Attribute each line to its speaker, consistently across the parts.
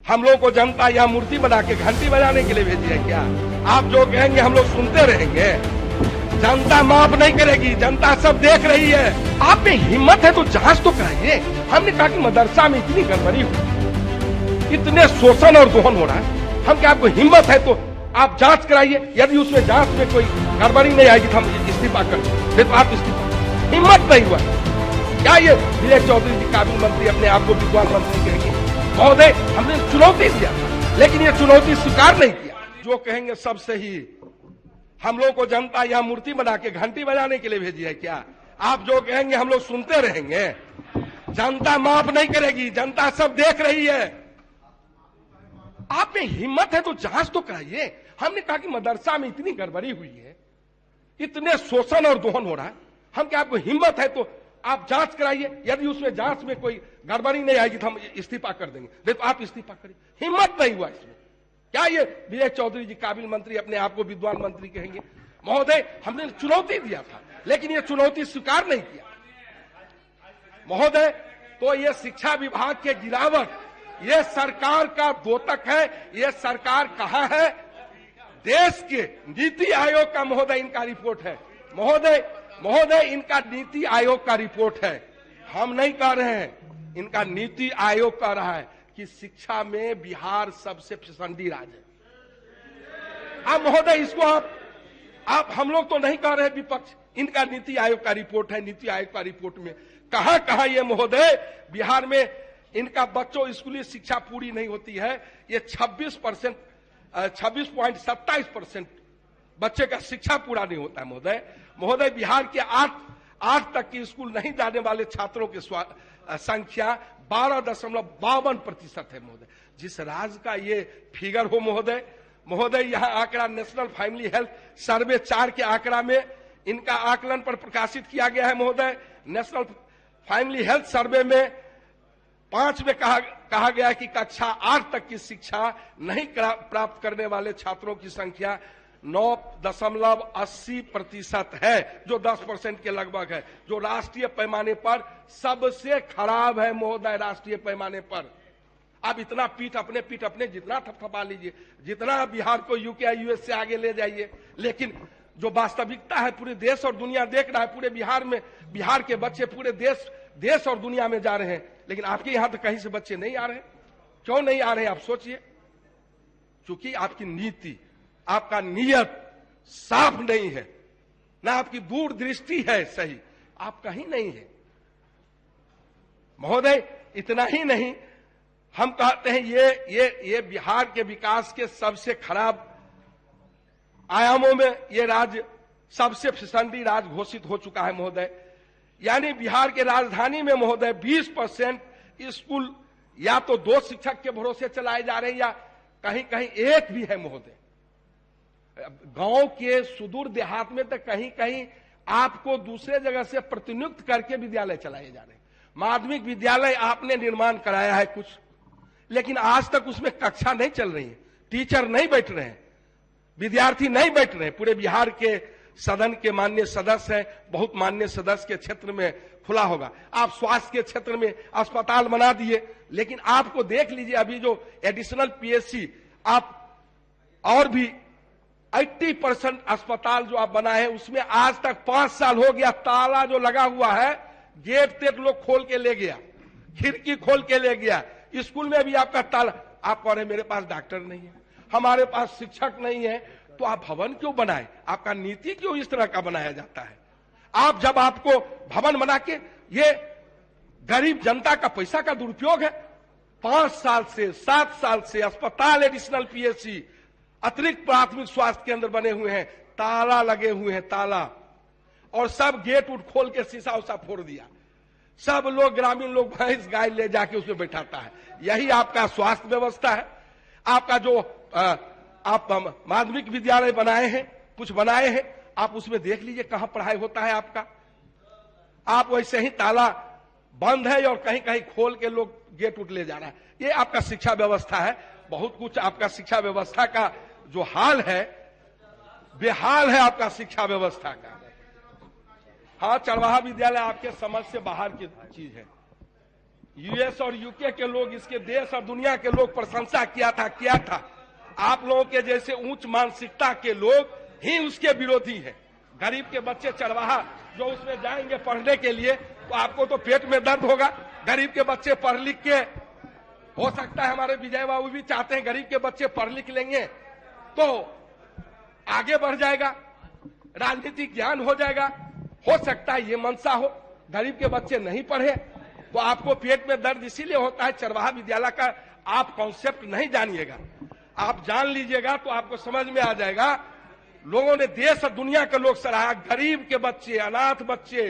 Speaker 1: हम लोग को जनता यहाँ मूर्ति बना के घंटी बजाने के लिए भेजी है क्या? आप जो कहेंगे हम लोग सुनते रहेंगे? जनता माफ नहीं करेगी, जनता सब देख रही है। आप में हिम्मत है तो जांच तो कराइए। हमने कहा कि मदरसा में इतनी गड़बड़ी हुई, इतने शोषण और दोहन हो रहा है, हम क्या आपको हिम्मत है तो आप जांच कराइए। यदि उसमें जांच में कोई गड़बड़ी नहीं आएगी तो हम इस्तीफा कर दें, तो आप इस्तीफा। हिम्मत नहीं हुआ क्या? ये विजय चौधरी जी काबिल मंत्री अपने आप को विद्वान मंत्री कहेंगे? महोदय, हमने चुनौती दिया लेकिन ये चुनौती स्वीकार नहीं किया। जो कहेंगे सब सही। हम लोग को जनता यहाँ मूर्ति बना के घंटी बजाने के लिए भेजी है क्या? आप जो कहेंगे हम लोग सुनते रहेंगे? जनता माफ नहीं करेगी, जनता सब देख रही है। आप में हिम्मत है तो जांच तो कराइए। हमने कहा कि मदरसा में इतनी गड़बड़ी हुई है, इतने शोषण और दोहन हो रहा है, हम क्या आपको हिम्मत है तो आप जांच कराइए। यदि उसमें जांच में कोई गड़बड़ी नहीं आएगी तो हम इस्तीफा कर देंगे, तो आप इस्तीफा करिए। हिम्मत नहीं हुआ इसमें क्या? ये विजय चौधरी जी काबिल मंत्री अपने आप को विद्वान मंत्री कहेंगे? महोदय, हमने चुनौती दिया था लेकिन ये चुनौती स्वीकार नहीं किया। महोदय, तो ये शिक्षा विभाग के गिरावट ये सरकार का द्योतक है। ये सरकार कहां है? देश के नीति आयोग का महोदय इनका रिपोर्ट है। महोदय इनका नीति आयोग का रिपोर्ट है, हम नहीं कह रहे हैं। इनका नीति आयोग कह रहा है कि शिक्षा में बिहार सबसे फिसंडी राज्य है। अब महोदय इसको आप हम लोग तो नहीं कह रहे विपक्ष, इनका नीति आयोग का रिपोर्ट है। नीति आयोग का रिपोर्ट में कहां ये महोदय बिहार में इनका बच्चों स्कूली शिक्षा पूरी नहीं होती है। ये 26.27% बच्चे का शिक्षा पूरा नहीं होता है महोदय। बिहार के 8 तक की स्कूल नहीं जाने वाले छात्रों की संख्या 12.52% है महोदय। जिस राज्य का ये फिगर हो महोदय यहाँ आंकड़ा नेशनल फैमिली हेल्थ सर्वे 4 के आंकड़ा में इनका आकलन पर प्रकाशित किया गया है महोदय। नेशनल फैमिली हेल्थ सर्वे में 5 में कहा गया कि कक्षा 8 तक की शिक्षा नहीं प्राप्त करने वाले छात्रों की संख्या 9.80% है, जो 10% के लगभग है, जो राष्ट्रीय पैमाने पर सबसे खराब है महोदय। राष्ट्रीय पैमाने पर आप इतना पीठ अपने जितना थपथपा लीजिए, जितना बिहार को यूके यूएस से आगे ले जाइए, लेकिन जो वास्तविकता है पूरे देश और दुनिया देख रहा है। पूरे बिहार में बिहार के बच्चे पूरे देश और दुनिया में जा रहे हैं, लेकिन आपके यहां तो कहीं से बच्चे नहीं आ रहे। क्यों नहीं आ रहे आप सोचिए? क्योंकि आपकी नीति, आपका नियत साफ नहीं है, ना आपकी दूरदृष्टि है सही, आप कहीं नहीं है महोदय। इतना ही नहीं, हम कहते हैं ये बिहार के विकास के सबसे खराब आयामों में ये राज्य सबसे फिसंडी राज्य घोषित हो चुका है महोदय। यानी बिहार के राजधानी में महोदय 20% स्कूल या तो 2 शिक्षक के भरोसे चलाए जा रहे हैं या कहीं कहीं एक भी है महोदय। गांव के सुदूर देहात में तो कहीं कहीं आपको दूसरे जगह से प्रतिनियुक्त करके विद्यालय चलाए जा रहे हैं। माध्यमिक विद्यालय आपने निर्माण कराया है कुछ, लेकिन आज तक उसमें कक्षा नहीं चल रही है, टीचर नहीं बैठ रहे हैं, विद्यार्थी नहीं बैठ रहे हैं। पूरे बिहार के सदन के माननीय सदस्य हैं, बहुत माननीय सदस्य के क्षेत्र में खुला होगा। आप स्वास्थ्य के क्षेत्र में अस्पताल बना दिए, लेकिन आपको देख लीजिए अभी जो एडिशनल पीएचसी आप और भी 80% अस्पताल जो आप बनाए हैं उसमें आज तक 5 साल हो गया, ताला जो लगा हुआ है, गेट लोग खोल के ले गया, खिड़की खोल के ले गया। स्कूल में भी आपका ताला, आप कह रहे मेरे पास डॉक्टर नहीं है, हमारे पास शिक्षक नहीं है, तो आप भवन क्यों बनाए? आपका नीति क्यों इस तरह का बनाया जाता है? आप जब आपको भवन बना के, ये गरीब जनता का पैसा का दुरुपयोग है। 5 साल से 7 साल से अस्पताल, एडिशनल पीएचसी, अतिरिक्त प्राथमिक स्वास्थ्य केंद्र बने हुए हैं, ताला लगे हुए हैं, ताला, और सब गेट उठ खोल के शीशा उसा फोड़ दिया। सब लोग ग्रामीण लोग भैंस गाय ले जाके उसमें बैठाता है। यही आपका स्वास्थ्य व्यवस्था है। आपका जो आप माध्यमिक विद्यालय बनाए हैं, कुछ बनाए हैं, आप उसमें देख लीजिए कहां पढ़ाई होता है आपका। आप वैसे ही ताला बंद है और कहीं कहीं खोल के लोग गेट उठ ले जा रहा है। ये आपका शिक्षा व्यवस्था है। बहुत कुछ आपका शिक्षा व्यवस्था का जो हाल है, बेहाल है आपका शिक्षा व्यवस्था का। हाँ, चरवाहा विद्यालय आपके समझ से बाहर की चीज है, यूएस और यूके के लोग, इसके देश और दुनिया के लोग प्रशंसा किया था। आप लोगों के जैसे उच्च मानसिकता के लोग ही उसके विरोधी हैं। गरीब के बच्चे चरवाहा जो उसमें जाएंगे पढ़ने के लिए, तो आपको तो पेट में दर्द होगा। गरीब के बच्चे पढ़ लिख के, हो सकता है हमारे विजय बाबू भी चाहते हैं गरीब के बच्चे पढ़ लिख लेंगे तो आगे बढ़ जाएगा, राजनीतिक ज्ञान हो जाएगा। हो सकता है ये मंशा हो, गरीब के बच्चे नहीं पढ़े तो आपको पेट में दर्द इसीलिए होता है। चरवाहा विद्यालय का आप कॉन्सेप्ट नहीं जानिएगा, आप जान लीजिएगा तो आपको समझ में आ जाएगा। लोगों ने, देश और दुनिया के लोग सराहा। गरीब के बच्चे, अनाथ बच्चे,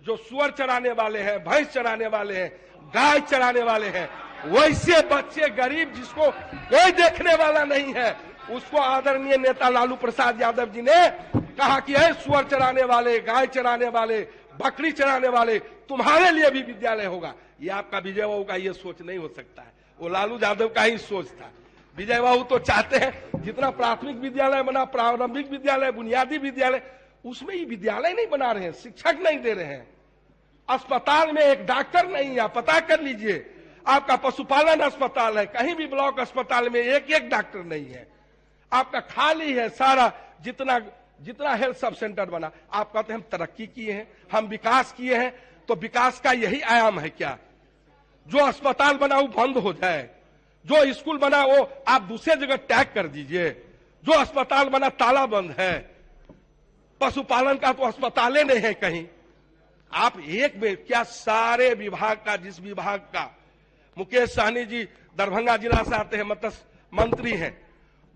Speaker 1: जो सुअर चराने वाले हैं, भैंस चराने वाले हैं, गाय चराने वाले हैं, वैसे बच्चे गरीब जिसको कोई देखने वाला नहीं है, उसको आदरणीय नेता लालू प्रसाद यादव जी ने कहा कि है सुअर चराने वाले, गाय चराने वाले, बकरी चराने वाले, तुम्हारे लिए भी विद्यालय होगा। ये आपका विजय बाबू का ये सोच नहीं हो सकता है, वो लालू यादव का ही सोच था। विजय बाबू तो चाहते हैं जितना प्राथमिक विद्यालय बना, प्रारंभिक विद्यालय, बुनियादी विद्यालय, उसमें ही विद्यालय नहीं बना रहे हैं, शिक्षक नहीं दे रहे हैं। अस्पताल में एक डॉक्टर नहीं है, पता कर लीजिए। आपका पशुपालन अस्पताल है, कहीं भी ब्लॉक अस्पताल में एक डॉक्टर नहीं है। आपका खाली है सारा, जितना हेल्थ सब सेंटर बना। आप कहते हैं हम तरक्की किए हैं, हम विकास किए हैं, तो विकास का यही आयाम है क्या? जो अस्पताल बना वो बंद हो जाए, जो स्कूल बना वो आप दूसरे जगह टैग कर दीजिए, जो अस्पताल बना ताला बंद है। पशुपालन का तो अस्पताल नहीं है कहीं। आप एक में क्या सारे विभाग का, जिस विभाग का, मुकेश सहनी जी दरभंगा जिला से आते हैं, मत्स्य मंत्री हैं।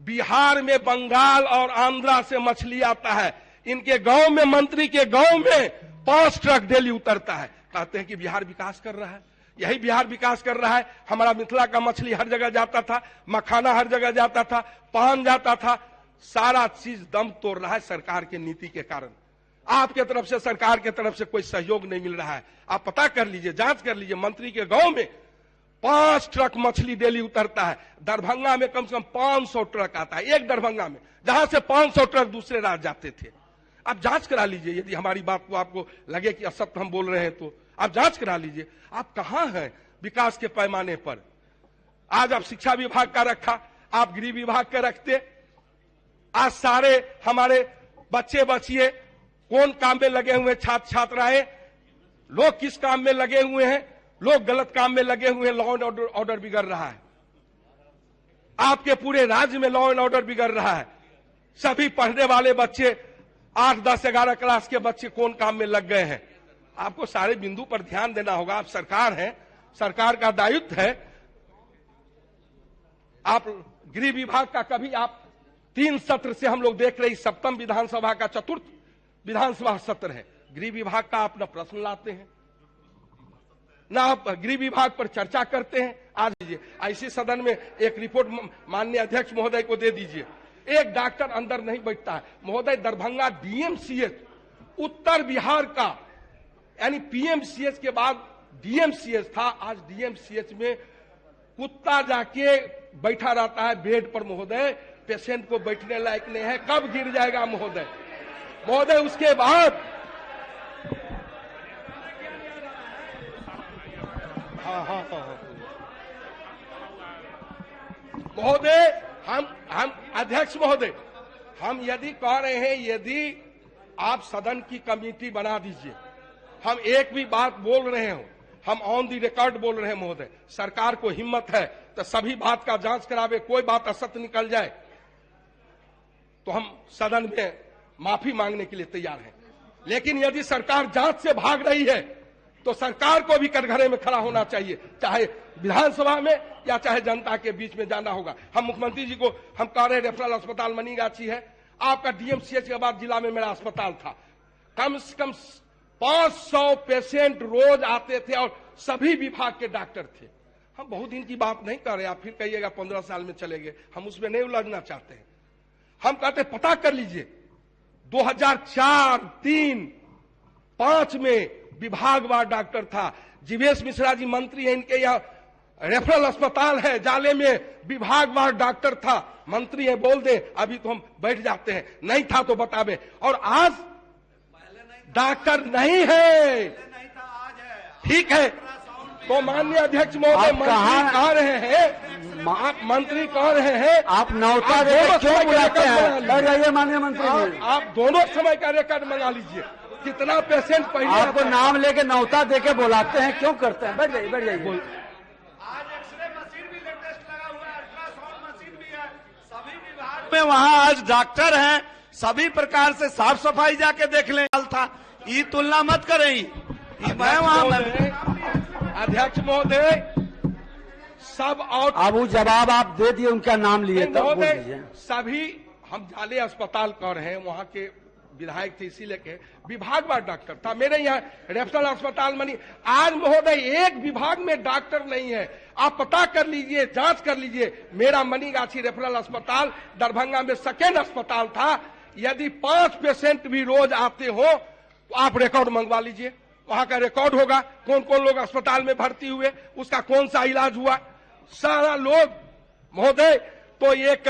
Speaker 1: बिहार में बंगाल और आंध्रा से मछली आता है, इनके गांव में, मंत्री के गांव में 5 ट्रक डेली उतरता है। कहते हैं कि बिहार विकास कर रहा है। यही बिहार विकास कर रहा है। हमारा मिथिला का मछली हर जगह जाता था, मखाना हर जगह जाता था, पान जाता था, सारा चीज दम तोड़ रहा है सरकार की नीति के कारण। आपके तरफ से, सरकार के तरफ से कोई सहयोग नहीं मिल रहा है। आप पता कर लीजिए, जांच कर लीजिए, मंत्री के गांव में 5 ट्रक मछली डेली उतरता है। दरभंगा में कम से कम 500 ट्रक आता है, एक दरभंगा में, जहां से 500 ट्रक दूसरे राज्य जाते थे। आप जांच करा लीजिए, यदि हमारी बात को आपको लगे कि असत्य हम बोल रहे हैं तो आप जांच करा लीजिए। आप कहां हैं विकास के पैमाने पर? आज आप शिक्षा विभाग का रखा, आप गृह विभाग का रखते। आज सारे हमारे बच्चे बचिए कौन काम में लगे हुए, छात्र छात्राएं, लोग किस काम में लगे हुए हैं? लोग गलत काम में लगे हुए हैं। लॉ एंड ऑर्डर बिगड़ रहा है, आपके पूरे राज्य में लॉ एंड ऑर्डर बिगड़ रहा है। सभी पढ़ने वाले बच्चे, 8, 10, 11 क्लास के बच्चे कौन काम में लग गए हैं? आपको सारे बिंदु पर ध्यान देना होगा। आप सरकार हैं, सरकार का दायित्व है। आप गृह विभाग का कभी, आप 3 सत्र से हम लोग देख रहे हैं, 7वीं विधानसभा का 4th विधानसभा सत्र है, गृह विभाग का आप न प्रश्न लाते हैं, ना आप गृह विभाग पर चर्चा करते हैं। आज लीजिए, ऐसी सदन में एक रिपोर्ट माननीय अध्यक्ष महोदय को दे दीजिए। एक डॉक्टर अंदर नहीं बैठता है महोदय। दरभंगा डीएमसीएच, उत्तर बिहार का, यानी पीएमसीएच के बाद डीएमसीएच था। आज डीएमसीएच में कुत्ता जाके बैठा रहता है बेड पर महोदय, पेशेंट को बैठने लायक नहीं है। कब गिर जाएगा महोदय? महोदय उसके बाद महोदय, हम अध्यक्ष महोदय, हम यदि कह रहे हैं, यदि आप सदन की कमेटी बना दीजिए, हम एक भी बात बोल रहे हो, हम ऑन दी रिकॉर्ड बोल रहे हैं महोदय, सरकार को हिम्मत है तो सभी बात का जांच करावे, कोई बात असत्य निकल जाए तो हम सदन में माफी मांगने के लिए तैयार हैं। लेकिन यदि सरकार जांच से भाग रही है तो सरकार को भी कटघरे में खड़ा होना चाहिए, चाहे विधानसभा में या चाहे जनता के बीच में जाना होगा। हम मुख्यमंत्री जी को हम कह रहे, रेफरल अस्पताल मनीगाछी है, आपका डीएमसीएच के बाद जिला में मेरा अस्पताल था, कम से कम 500 पेशेंट रोज आते थे और सभी विभाग के डॉक्टर थे। हम बहुत दिन की बात नहीं कर रहे, आप फिर कहिएगा 15 साल में चले गए, हम उसमें नहीं उलझना चाहते हैं। हम कहते पता कर लीजिए, 2004, 3, 5 में विभागवार डॉक्टर था। जीवेश मिश्रा जी मंत्री हैं, इनके यहाँ रेफरल अस्पताल है, जाले में विभागवार डॉक्टर था, मंत्री है, बोल दे, अभी तो हम बैठ जाते हैं, नहीं था तो बतावे। और आज डॉक्टर नहीं है, ठीक है, तो माननीय अध्यक्ष महोदय,
Speaker 2: आप कहाँ
Speaker 1: कह रहे हैं, आप मंत्री कह रहे हैं,
Speaker 2: आप न्योता देकर क्यों बुलाते हैं? बैठ जाइए माननीय मंत्री जी।
Speaker 1: आप दोनों समय का रिकॉर्ड मंगा लीजिए, कितना पेशेंट पहले
Speaker 2: आपको नाम लेके न्योता देके बुलाते हैं, क्यों करते हैं? बैठ जाइए, बैठ जाइए।
Speaker 3: आज एक्सरे मशीन भी लेटेस्ट लगा हुआ है, अल्ट्रासाउंड मशीन भी है, सभी विभाग में वहाँ आज डॉक्टर हैं, सभी प्रकार से साफ सफाई जाके देख लें। था ये तुलना मत करें, मैं वहाँ
Speaker 1: अध्यक्ष महोदय सब और
Speaker 2: अब वो जवाब आप दे दिए, उनका नाम लिए तब बोल दीजिए।
Speaker 1: महोदय सभी हम जाले अस्पताल कह रहे हैं, वहाँ के विधायक थे इसीलिए के विभागवार डॉक्टर था। मेरे यहाँ रेफरल अस्पताल में नहीं, आज महोदय एक विभाग में डॉक्टर नहीं है। आप पता कर लीजिए, जांच कर लीजिए। मेरा मनीगाछी रेफरल अस्पताल दरभंगा में सेकेंड अस्पताल था। यदि 5 पेशेंट भी रोज आते हो तो आप रिकॉर्ड मंगवा लीजिए, वहां का रिकॉर्ड होगा, कौन कौन लोग अस्पताल में भर्ती हुए, उसका कौन सा इलाज हुआ, सारा लोग महोदय। तो एक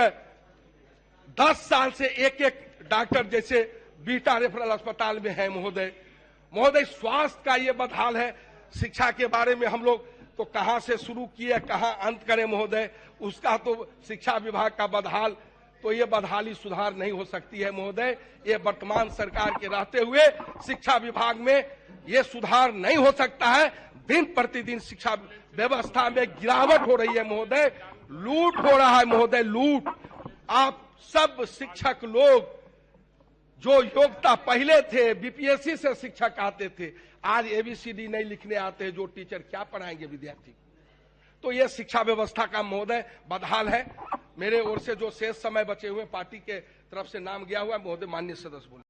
Speaker 1: 10 साल से एक डॉक्टर जैसे बीटा रेफरल अस्पताल में है महोदय। स्वास्थ्य का ये बदहाल है। शिक्षा के बारे में हम लोग तो कहां से शुरू किए कहां अंत करें महोदय, उसका तो शिक्षा विभाग का बदहाल, तो ये बदहाली सुधार नहीं हो सकती है महोदय। ये वर्तमान सरकार के रहते हुए शिक्षा विभाग में ये सुधार नहीं हो सकता है। दिन प्रतिदिन शिक्षा व्यवस्था में गिरावट हो रही है महोदय, लूट हो रहा है महोदय, लूट। आप सब शिक्षक लोग जो योग्यता पहले थे, बीपीएससी से शिक्षक आते थे, आज एबीसीडी नहीं लिखने आते, जो टीचर क्या पढ़ाएंगे विद्यार्थी। तो ये शिक्षा व्यवस्था का महोदय बदहाल है। मेरे ओर से जो शेष समय बचे हुए पार्टी के तरफ से नाम गया हुआ महोदय, माननीय सदस्य बोले।